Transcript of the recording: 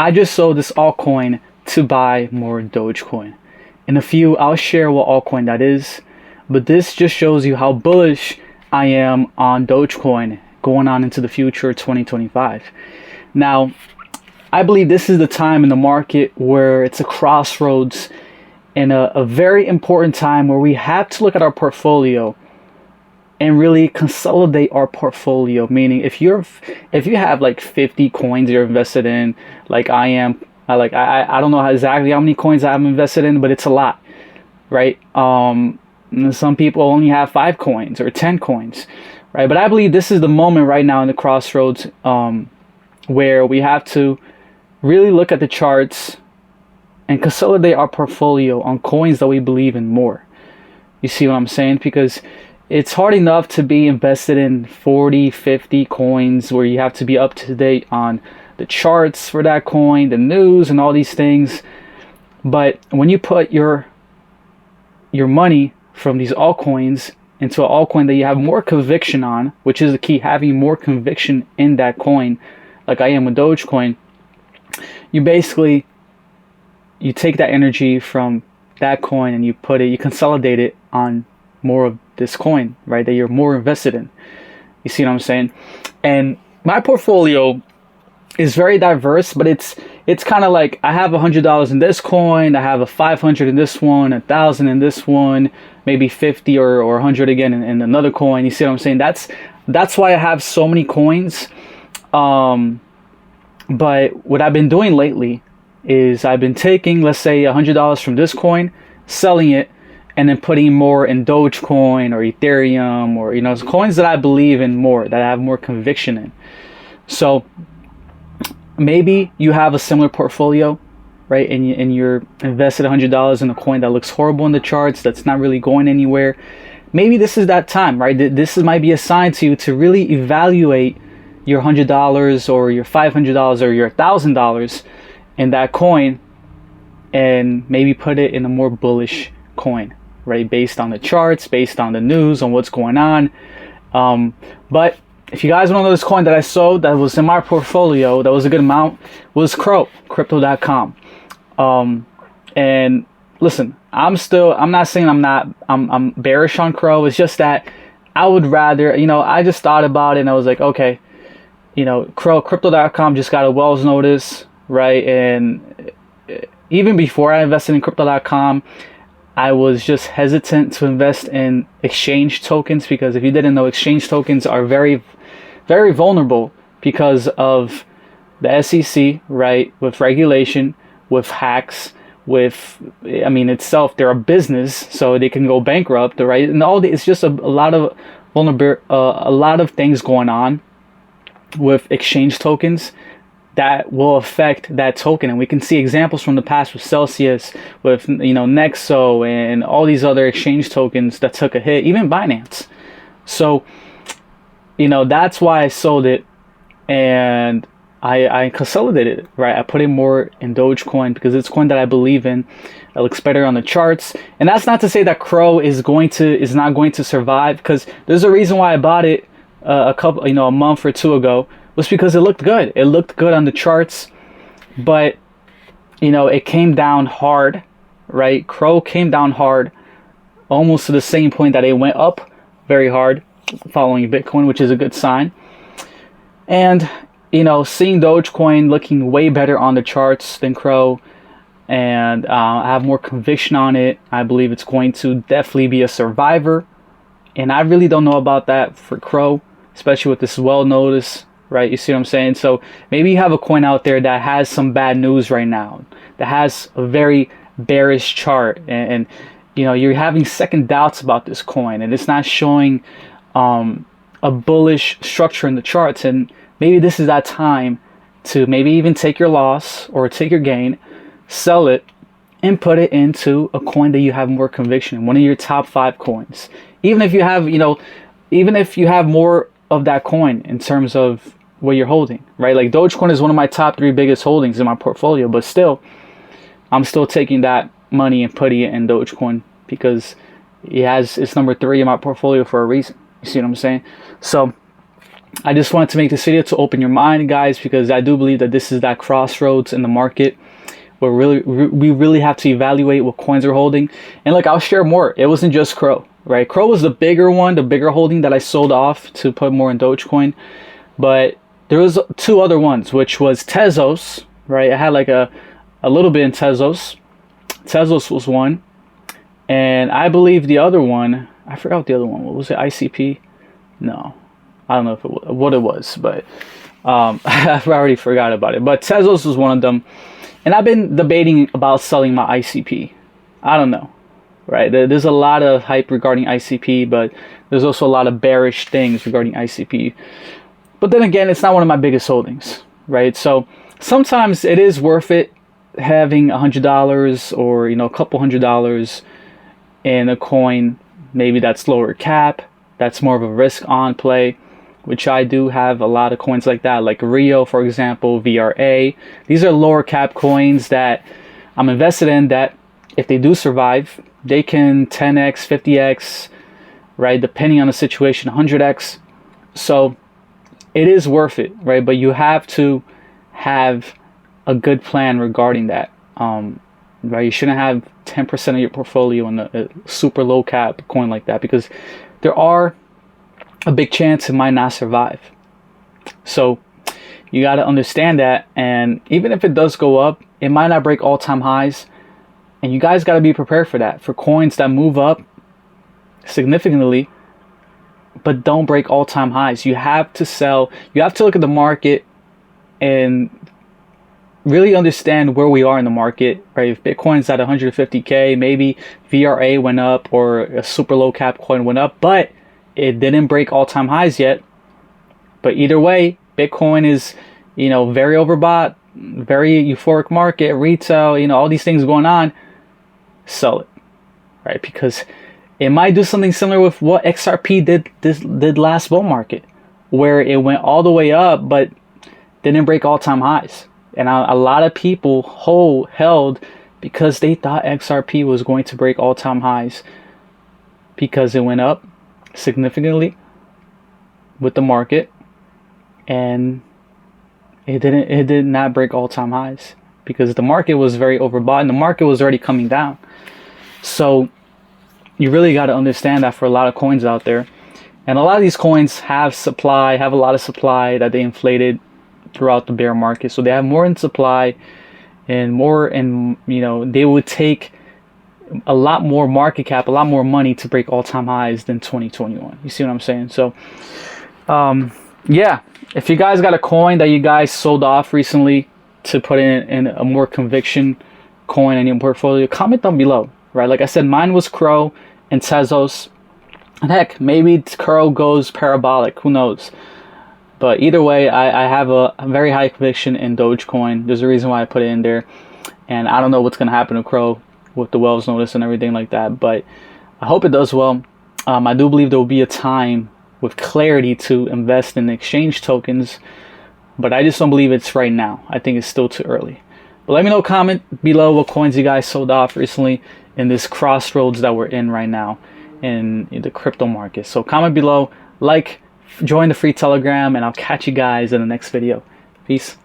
I just sold this altcoin to buy more Dogecoin. In a few, I'll share what altcoin that is, but this just shows you how bullish I am on Dogecoin going on into the future 2025. Now, I believe this is the time in the market where it's a crossroads and a very important time where we have to look at our portfolio and really consolidate our portfolio. Meaning, if you have like 50 coins you're invested in, like I am, I don't know exactly how many coins I'm invested in, but it's a lot, right? Some people only have 5 coins or 10 coins, right? But I believe this is the moment right now in the crossroads where we have to really look at the charts and consolidate our portfolio on coins that we believe in more. You see what I'm saying? Because it's hard enough to be invested in 40, 50 coins where you have to be up to date on the charts for that coin, the news, and all these things. But when you put your money from these altcoins into an altcoin that you have more conviction on, which is the key, having more conviction in that coin, like I am with Dogecoin, you take that energy from that coin and you consolidate it on more of this coin, right, that you're more invested in. You see what I'm saying? And my portfolio is very diverse, but it's kind of like I have $100 in this coin, I have a 500 in this one, 1,000 in this one, maybe 50 or 100 again in another coin. You see what I'm saying? That's why I have so many coins. But what I've been doing lately is I've been taking, let's say, $100 from this coin, selling it, and then putting more in Dogecoin or Ethereum or, coins that I believe in more, that I have more conviction in. So maybe you have a similar portfolio, right? And you're invested $100 in a coin that looks horrible in the charts, that's not really going anywhere. Maybe this is that time, right? This might be a sign to you to really evaluate your $100 or your $500 or your $1,000 in that coin and maybe put it in a more bullish coin, right? Based on the charts, based on the news, on what's going on. But if you guys want to know, this coin that I sold that was in my portfolio, that was a good amount, was crypto.com. And listen, I'm not saying I'm bearish on Crow. It's just that I would rather, I just thought about it and I was like, okay, crypto.com just got a Wells notice, right? And even before I invested in crypto.com, I was just hesitant to invest in exchange tokens, because if you didn't know, exchange tokens are very, very vulnerable because of the SEC, right? With regulation, with hacks, they're a business, so they can go bankrupt, right? And it's just a lot of a lot of things going on with exchange tokens that will affect that token. And we can see examples from the past with Celsius, with Nexo, and all these other exchange tokens that took a hit, even Binance. So that's why I sold it, and I consolidated it, right? I put in more in Dogecoin because it's a coin that I believe in. It looks better on the charts. And that's not to say that Crow is not going to survive, because there's a reason why I bought it a month or two ago, was because it looked good. It looked good on the charts, but it came down hard, right? Crow came down hard, almost to the same point that it went up very hard, following Bitcoin, which is a good sign. And seeing Dogecoin looking way better on the charts than Crow, and I have more conviction on it. I believe it's going to definitely be a survivor, and I really don't know about that for Crow, especially with this well notice, right? You see what I'm saying? So maybe you have a coin out there that has some bad news right now, that has a very bearish chart, and you're having second doubts about this coin, and it's not showing a bullish structure in the charts. And maybe this is that time to maybe even take your loss or take your gain, sell it, and put it into a coin that you have more conviction in, one of your top 5 coins. Even if you have more of that coin in terms of what you're holding, right? Like Dogecoin is one of my top 3 biggest holdings in my portfolio, but still, I'm still taking that money and putting it in Dogecoin because it's number 3 in my portfolio for a reason. You see what I'm saying? So I just wanted to make this video to open your mind, guys, because I do believe that this is that crossroads in the market where we really have to evaluate what coins are holding. And look, I'll share more. It wasn't just Crow, right? Crow was the bigger one, the bigger holding that I sold off to put more in Dogecoin. But there was two other ones, which was Tezos, right? I had like a little bit in Tezos. Tezos was one. And I believe the other one, I forgot the other one. What was it? ICP? No. I don't know if what it was, but I already forgot about it. But Tezos was one of them. And I've been debating about selling my ICP. I don't know, right? There's a lot of hype regarding ICP, but there's also a lot of bearish things regarding ICP. But then again, it's not one of my biggest holdings, right? So sometimes it is worth it having $100 or, a couple $100 in a coin, maybe that's lower cap, that's more of a risk on play, which I do have a lot of coins like that, like Rio, for example, VRA. These are lower cap coins that I'm invested in that if they do survive, they can 10x, 50x, right? Depending on the situation, 100x. So it is worth it, right? But you have to have a good plan regarding that. Right? You shouldn't have 10% of your portfolio in a super low cap coin like that, because there are a big chance it might not survive. So you got to understand that, and even if it does go up, it might not break all-time highs, and you guys got to be prepared for that. For coins that move up significantly but don't break all-time highs, you have to sell. You have to look at the market and really understand where we are in the market, right? If Bitcoin's at 150k, maybe VRA went up or a super low cap coin went up, but it didn't break all-time highs yet. But either way, Bitcoin is, very overbought, very euphoric market, retail, all these things going on. Sell it, right? Because it might do something similar with what XRP did last bull market, where it went all the way up but didn't break all-time highs. And a lot of people held because they thought XRP was going to break all-time highs because it went up significantly with the market, and it did not break all-time highs because the market was very overbought and the market was already coming down. So you really got to understand that for a lot of coins out there, and a lot of these coins have a lot of supply that they inflated throughout the bear market, so they have more in supply and more, and they would take a lot more market cap, a lot more money to break all-time highs than 2021. You see what I'm saying? So yeah, if you guys got a coin that you guys sold off recently to put in a more conviction coin in your portfolio, comment down below, right? Like I said, mine was Crow and Tezos, and heck, maybe Crow goes parabolic, who knows? But either way, I have a very high conviction in Dogecoin. There's a reason why I put it in there. And I don't know what's going to happen to Crow with the Wells notice and everything like that. But I hope it does well. I do believe there will be a time with clarity to invest in exchange tokens. But I just don't believe it's right now. I think it's still too early. But let me know, comment below what coins you guys sold off recently in this crossroads that we're in right now in the crypto market. So comment below, join the free Telegram, and I'll catch you guys in the next video. Peace.